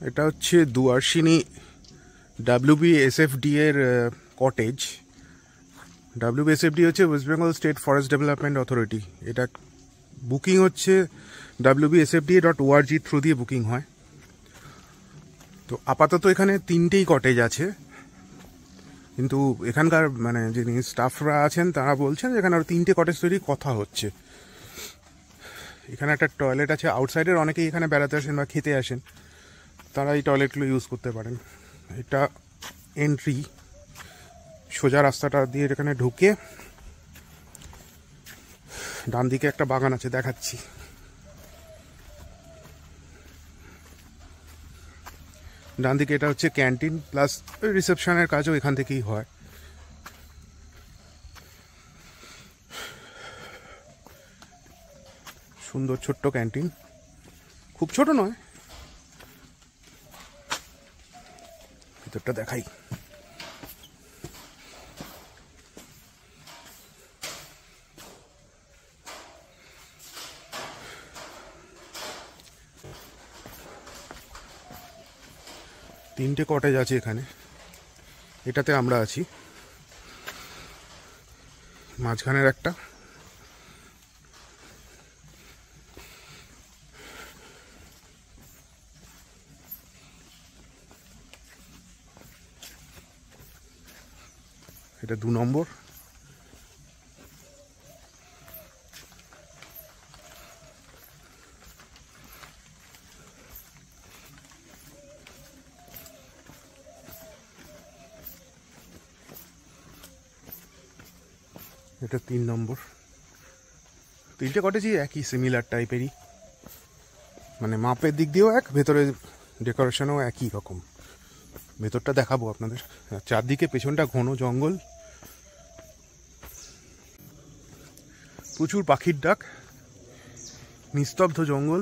এটা হচ্ছে দুয়ার্সিনী WBSFD এর কটেজ। WBSFD হচ্ছে West Bengal state forest development authority. এটা বুকিং হচ্ছে WBSFD.org থ্রু দিয়ে বুকিং হয়। তো আপাতত এখানে 3টেই কটেজ আছে, কিন্তু এখানকার মানে যিনি স্টাফরা আছেন তারা বলছেন এখানে আরও 3টে কটেজ তৈরির কথা হচ্ছে। এখানে একটা টয়লেট আছে। আউটসাইডের অনেকেই এখানে বেড়াতে আসেন বা খেতে আসেন, তারা এই টয়লেটগুলো ইউজ করতে পারেন। এটা এন্ট্রি, সোজা রাস্তাটা দিয়ে এখানে ঢুকে ডান দিকে একটা বাগান আছে, দেখাচ্ছি। ডান দিকে এটা হচ্ছে ক্যান্টিন, প্লাস রিসেপশনের কাজও এখান থেকেই হয়। সুন্দর ছোট্ট ক্যান্টিন, খুব ছোট নয়। ভিতরটা দেখাই। তিনটে কটেজ আছে এখানে, এটাতে আমরা আছি, মাঝখানের একটা, এটা 2 নম্বর, এটা 3 নম্বর। 3টে কটেজই একই, সিমিলার টাইপেরই, মানে মাপের দিক দিয়েও এক, ভেতরে ডেকোরেশনও একই রকম। ভেতরটা দেখাবো আপনাদের। চারদিকে পেছনটা ঘন জঙ্গল, প্রচুর পাখির ডাক, নিস্তব্ধ জঙ্গল।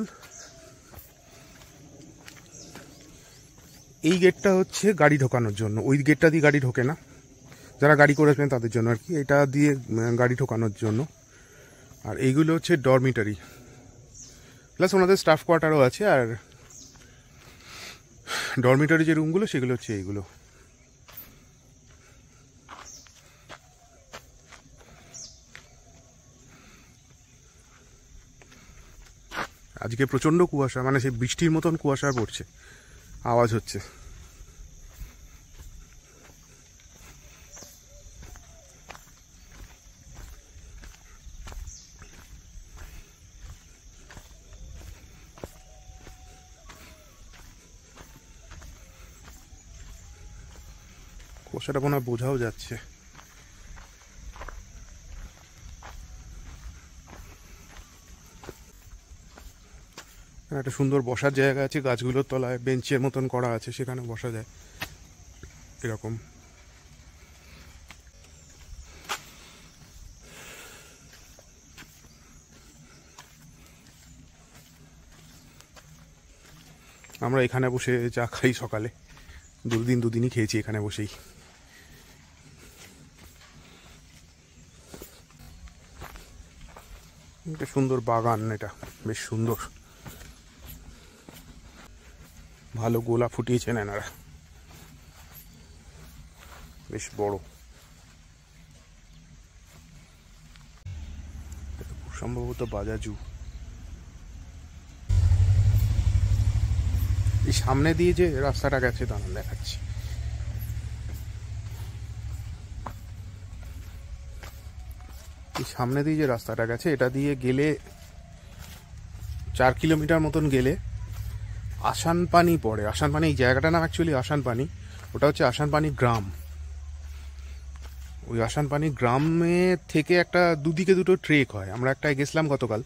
এই গেটটা হচ্ছে গাড়ি ঢোকানোর জন্য, ওই গেটটা দিয়ে গাড়ি ঢোকে না, যারা গাড়ি করে আসবেন তাদের জন্য আর কি, এটা দিয়ে গাড়ি ঢোকানোর জন্য। আর এইগুলো হচ্ছে ডরমিটারি, প্লাস ওনাদের স্টাফ কোয়ার্টারও আছে। আর ডরমিটারি যে রুমগুলো সেগুলো হচ্ছে এইগুলো। আজকে প্রচণ্ড কুয়াশা, মানে সেই বৃষ্টির মতন কুয়াশা পড়ছে, আওয়াজ হচ্ছে। কুয়াশাটা মনে হয় বোঝাও যাচ্ছে। একটা সুন্দর বসার জায়গা আছে, গাছগুলোর তলায় বেঞ্চের মতন করা আছে, সেখানে বসা যায় এরকম। আমরা এখানে বসে চা খাই সকালে, দুদিনই খেয়েছি এখানে বসেই। এটা সুন্দর বাগান, এটা বেশ সুন্দর, ভালো গোলা ফুটিয়েছেন এনারা, বেশ বড়। সম্ভবত বাজাজু। এই সামনে দিয়ে যে রাস্তাটা গেছে তা দেখাচ্ছি। এই সামনে দিয়ে যে রাস্তাটা গেছে, এটা দিয়ে গেলে 4 কিলোমিটার মতন গেলে আসানপানি পড়ে। আসানপানি, এই জায়গাটার নাম অ্যাকচুয়ালি আসানপানি, ওটা হচ্ছে আসানপানি গ্রাম। ওই আসানপানি গ্রামে থেকে একটা দুদিকে দুটো ট্রেক হয়, আমরা একটাই গেছিলাম গতকাল,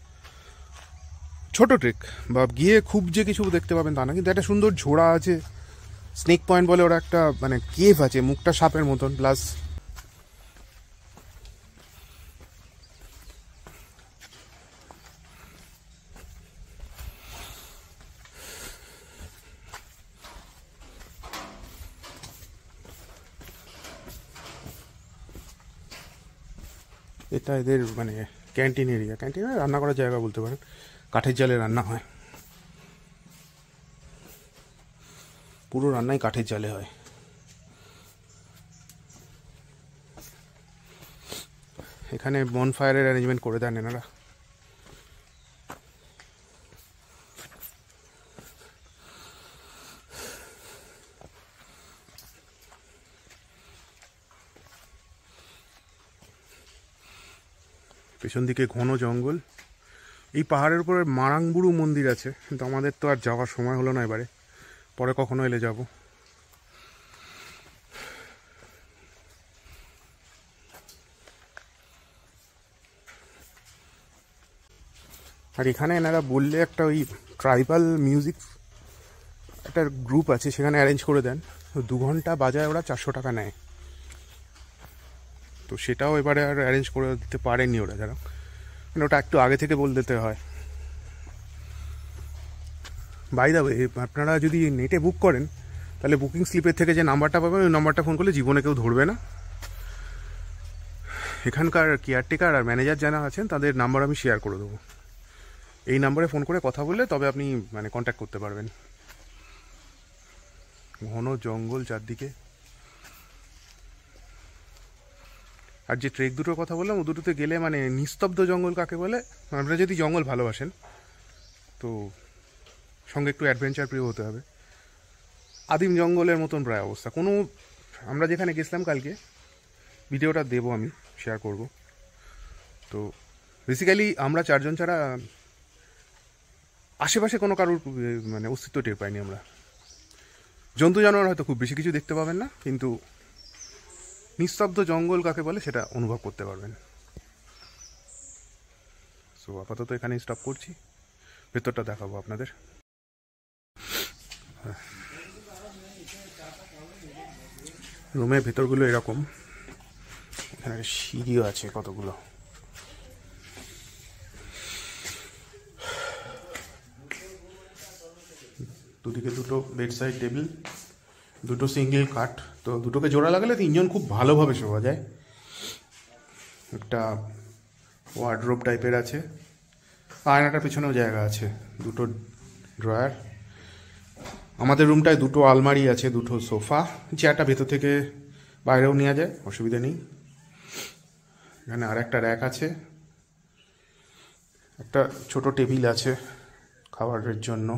ছোট ট্রেক, বা গিয়ে খুব যে কিছু দেখতে পাবেন তা না, কিন্তু একটা সুন্দর ঝোড়া আছে, স্নেক পয়েন্ট বলে ওরা একটা মানে কেভ আছে, মুখটা সাপের মতন, প্লাস এটা এদের মানে ক্যান্টিন এরিয়া, ক্যান্টিনে রান্না করার জায়গা বলতে পারেন, কাঠের জালে রান্না হয়। পুরো রান্নাই কাঠের জালে হয়। এখানে বনফায়ারের অ্যারেঞ্জমেন্ট করে দেন এনারা। পেছন দিকে ঘন জঙ্গল। এই পাহাড়ের উপরে মারাংবুরু মন্দির আছে, কিন্তু আমাদের তো আর যাওয়ার সময় হলো না, এবারে পরে কখনো এলে যাব। আর এখানে এনারা বললে একটা ওই ট্রাইবাল মিউজিক একটা গ্রুপ আছে, সেখানে অ্যারেঞ্জ করে দেন। 2 ঘন্টা বাজায় ওরা 400 টাকা নেয়। তো সেটাও এবারে আর অ্যারেঞ্জ করে দিতে পারেনি ওরা, যারা মানে ওটা একটু আগে থেকে বলে দিতে হয়। বাই দ্য ওয়ে, আপনারা যদি নেটে বুক করেন তাহলে বুকিং স্লিপের থেকে যে নাম্বারটা পাবেন ওই নাম্বারটা ফোন করলে জীবনে কেউ ধরবে না। এখানকার কেয়ারটেকার আর ম্যানেজার যারা আছেন তাদের নাম্বার আমি শেয়ার করে দেবো। এই নাম্বারে ফোন করে কথা বললে তবে আপনি মানে কন্ট্যাক্ট করতে পারবেন। ঘন জঙ্গল চারদিকে। আর যে ট্রেক দুটোর কথা বললাম ও দুটোতে গেলে মানে নিস্তব্ধ জঙ্গল কাকে বলে, আপনারা যদি জঙ্গল ভালোবাসেন তো সঙ্গে একটু অ্যাডভেঞ্চার প্রিয় হতে হবে। আদিম জঙ্গলের মতন প্রায় অবস্থা। কোনো আমরা যেখানে গেছিলাম কালকে, ভিডিওটা দেবো, আমি শেয়ার করব। তো বেসিক্যালি আমরা 4 জন ছাড়া আশেপাশে কোনো কারোর মানে অস্তিত্ব টের পাইনি আমরা। জন্তু জানোয়ার হয়তো খুব বেশি কিছু দেখতে পাবেন না, কিন্তু নিস্তব্ধ জঙ্গল কাকে বলে সেটা অনুভব করতে পারবেন। সো আপাতত এখানেই স্টপ করছি, ভেতরটা দেখাবো আপনাদের। রুমের ভেতরগুলো এরকম, এখানে সিঁড়িও আছে কতগুলো। দুদিকে দুটো বেড সাইড টেবিল, দুটো সিঙ্গেল কাট। তো দুটোকে জোড়া লাগালে 3 জন খুব ভালোভাবে শোয়া যায়। একটা ওয়ার্ডরোব টাইপের আছে, আয়নাটার পিছনেও জায়গা আছে, দুটো ড্রয়ার। আমাদের রুমটায় দুটো আলমারি আছে, দুটো সোফা, চেয়ারটা ভেতর থেকে বাইরেও নেওয়া যায়, অসুবিধা নেই। এখানে আর একটা র্যাক আছে, একটা ছোট টেবিল আছে খাবারের জন্য,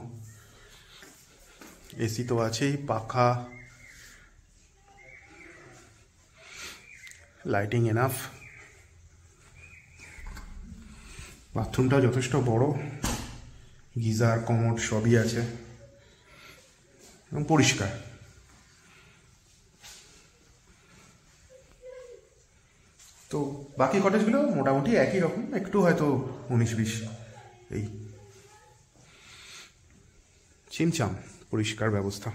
এসি তো আছেই, পাখা, লাইটিং এনাফ। বাথরুমটা যথেষ্ট বড়, গিজার কমোড সবই আছে এবং পরিষ্কার। তো বাকি কটেজগুলো মোটামুটি একই রকম, একটু হয়তো 19-20 এই চিমচাম পরিষ্কার ব্যবস্থা।